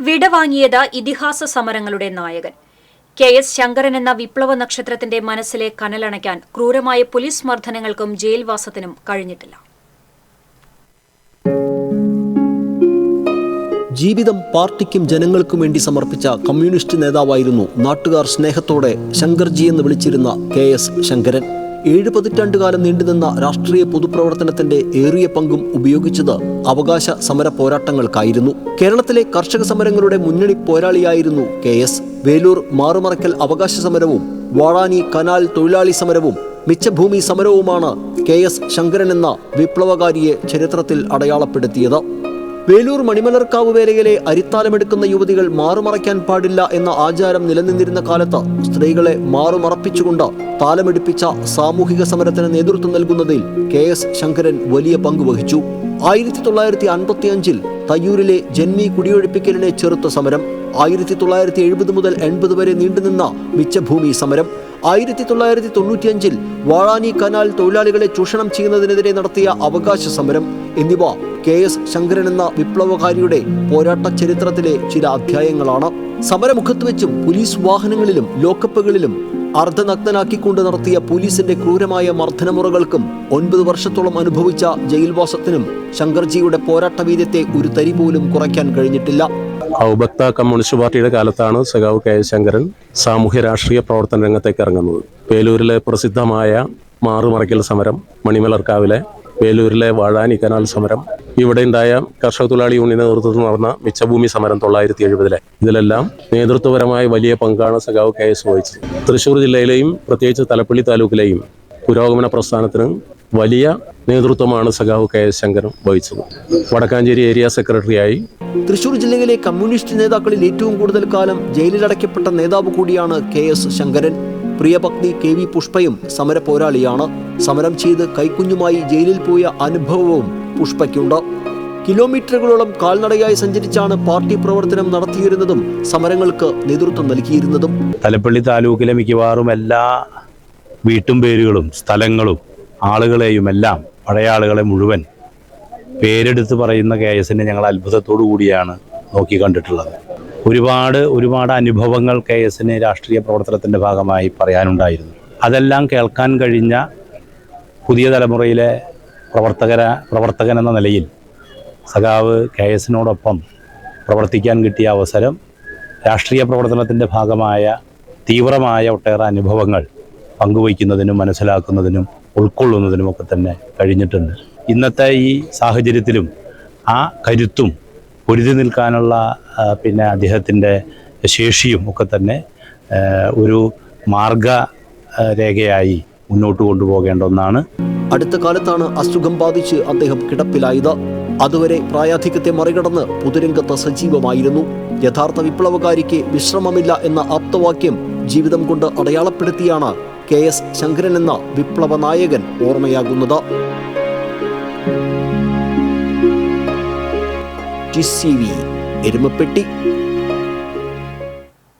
വിടവാങ്ങിയത് ഇതിഹാസ സമരങ്ങളുടെ നായകൻ KS ശങ്കരൻ എന്ന വിപ്ലവ നക്ഷത്രത്തിന്റെ മനസ്സിലെ കനലണയ്ക്കാൻ ക്രൂരമായ പോലീസ് മർദ്ദനങ്ങൾക്കും ജയിൽവാസത്തിനും കഴിഞ്ഞിട്ടില്ല. ജീവിതം പാർട്ടിക്കും ജനങ്ങൾക്കും വേണ്ടി സമർപ്പിച്ച കമ്മ്യൂണിസ്റ്റ് നേതാവായിരുന്നു നാട്ടുകാർ സ്നേഹത്തോടെ ശങ്കർജി എന്ന് വിളിച്ചിരുന്ന KS ശങ്കരൻ. 7 പതിറ്റാണ്ടുകാലം നീണ്ടുനിന്ന രാഷ്ട്രീയ പൊതുപ്രവർത്തനത്തിന്റെ ഏറിയ പങ്കും ഉപയോഗിച്ചത് അവകാശ സമര പോരാട്ടങ്ങൾക്കായിരുന്നു. കേരളത്തിലെ കർഷക സമരങ്ങളുടെ മുന്നണി പോരാളിയായിരുന്നു KS. വേലൂർ മാറുമറയ്ക്കൽ അവകാശ സമരവും വാഴാനി കനാൽ തൊഴിലാളി സമരവും മിച്ചഭൂമി സമരവുമാണ് KS ശങ്കരൻ എന്ന വിപ്ലവകാരിയെ ചരിത്രത്തിൽ അടയാളപ്പെടുത്തിയത്. വേലൂർ മണിമലർക്കാവ് വേലയിലെ അരിത്താലമെടുക്കുന്ന യുവതികൾ മാറുമറയ്ക്കാൻ പാടില്ല എന്ന ആചാരം നിലനിന്നിരുന്ന കാലത്ത് സ്ത്രീകളെ മാറുമറപ്പിച്ചുകൊണ്ട് താലമെടുപ്പിച്ച സാമൂഹിക സമരത്തിന് നേതൃത്വം നൽകുന്നതിൽ KS ശങ്കരൻ വലിയ പങ്കുവഹിച്ചു. 1955 തയ്യൂരിലെ ജന്മി കുടിയൊഴിപ്പിക്കലിനെ ചെറുത്ത സമരം, 1970 മുതൽ 80 വരെ നീണ്ടുനിന്ന മിച്ചഭൂമി സമരം, 1995 വാഴാനി കനാൽ തൊഴിലാളികളെ ചൂഷണം ചെയ്യുന്നതിനെതിരെ നടത്തിയ അവകാശ സമരം എന്നിവ KS ശങ്കരൻ എന്ന വിപ്ലവകാരിയുടെ പോരാട്ട ചരിത്രത്തിലെ ചില അധ്യായങ്ങളാണ്. സമരമുഖത്ത് വെച്ചും പോലീസ് വാഹനങ്ങളിലും ലോക്കപ്പുകളിലും അർദ്ധനഗ്നനാക്കിക്കൊണ്ട് നടത്തിയ പോലീസിന്റെ ക്രൂരമായ മർദ്ദനമുറകൾക്കും 9 വർഷത്തോളം അനുഭവിച്ച ജയിൽവാസത്തിനും ശങ്കർജിയുടെ പോരാട്ട വീര്യത്തെ ഒരു തരി പോലും കുറയ്ക്കാൻ കഴിഞ്ഞിട്ടില്ല. ഔബക്ത കമ്മ്യൂണിസ്റ്റ് പാർട്ടിയുടെ കാലത്താണ് സഖാവ് KS ശങ്കരൻ സാമൂഹ്യ രാഷ്ട്രീയ പ്രവർത്തന രംഗത്തേക്ക് ഇറങ്ങുന്നത്. വേലൂരിലെ പ്രസിദ്ധമായ മാറുമറയ്ക്കൽ സമരം, മണിമലർക്കാവിലെ വേലൂരിലെ വാഴാനി കനാൽ സമരം, ഇവിടെ ഉണ്ടായ കർഷക തൊഴിലാളി യൂണിയന്റെ നേതൃത്വത്തിൽ നടന്ന മിച്ചഭൂമി സമരം 1970 ഇതിലെല്ലാം നേതൃത്വപരമായ വലിയ പങ്കാണ് സഖാവ് KS വഹിച്ചത്. തൃശ്ശൂർ ജില്ലയിലെയും പ്രത്യേകിച്ച് തലപ്പള്ളി താലൂക്കിലെയും പുരോഗമന പ്രസ്ഥാനത്തിന് വലിയ നേതൃത്വമാണ് സഖാവ് KS ശങ്കരൻ വഹിച്ചത്. വടക്കാഞ്ചേരി ഏരിയ സെക്രട്ടറിയായി. തൃശ്ശൂർ ജില്ലയിലെ കമ്മ്യൂണിസ്റ്റ് നേതാക്കളിൽ ഏറ്റവും കൂടുതൽ കാലം ജയിലിലടയ്ക്കപ്പെട്ട നേതാവ് കൂടിയാണ് KS ശങ്കരൻ. പ്രിയപത്നി KV പുഷ്പയും സമര പോരാളിയാണ്. സമരം ചെയ്ത് കൈക്കുഞ്ഞുമായി ജയിലിൽ പോയ അനുഭവവും പുഷ്പയ്ക്കുണ്ട്. കിലോമീറ്ററുകളോളം കാൽനടയായി സഞ്ചരിച്ചാണ് പാർട്ടി പ്രവർത്തനം നടത്തിയിരുന്നതും സമരങ്ങൾക്ക് നേതൃത്വം നൽകിയിരുന്നതും. തലപ്പള്ളി താലൂക്കിലെ മിക്കവാറും എല്ലാ വീട്ടും പേരുകളും സ്ഥലങ്ങളും ആളുകളെയും എല്ലാം പഴയ ആളുകളെ മുഴുവൻ പേരെടുത്ത് പറയുന്ന KSനെ ഞങ്ങൾ അത്ഭുതത്തോടു കൂടിയാണ് നോക്കി കണ്ടിട്ടുള്ളത്. ഒരുപാട് അനുഭവങ്ങൾ KSന് രാഷ്ട്രീയ പ്രവർത്തനത്തിൻ്റെ ഭാഗമായി പറയാനുണ്ടായിരുന്നു. അതെല്ലാം കേൾക്കാൻ കഴിഞ്ഞ പുതിയ തലമുറയിലെ പ്രവർത്തകൻ എന്ന നിലയിൽ സഖാവ് KSനോടൊപ്പം പ്രവർത്തിക്കാൻ കിട്ടിയ അവസരം രാഷ്ട്രീയ പ്രവർത്തനത്തിൻ്റെ ഭാഗമായ തീവ്രമായ ഒട്ടേറെ അനുഭവങ്ങൾ പങ്കുവയ്ക്കുന്നതിനും മനസ്സിലാക്കുന്നതിനും ഉൾക്കൊള്ളുന്നതിനുമൊക്കെ തന്നെ കഴിഞ്ഞിട്ടുണ്ട്. ഇന്നത്തെ ഈ സാഹചര്യത്തിലും ആ കരുത്തും പൊരുതി നിൽക്കാനുള്ള അദ്ദേഹത്തിൻ്റെ ശേഷിയും ഒക്കെ തന്നെ ഒരു മാർഗരേഖയായി മുന്നോട്ട് കൊണ്ടുപോകേണ്ട ഒന്നാണ്. അടുത്ത കാലത്താണ് അസുഖം ബാധിച്ച് അദ്ദേഹം കിടപ്പിലായത്. അതുവരെ പ്രായാധിക്യത്തെ മറികടന്ന് പൊതുരംഗത്ത് സജീവമായിരുന്നു. യഥാർത്ഥ വിപ്ലവകാരിക്ക് വിശ്രമമില്ല എന്ന ആപ്തവാക്യം ജീവിതം കൊണ്ട് അടയാളപ്പെടുത്തിയാണ് KS ശങ്കരൻ എന്ന വിപ്ലവ നായകൻ ഓർമ്മയാകുന്നത്. TCV എരുമപ്പെട്ടി.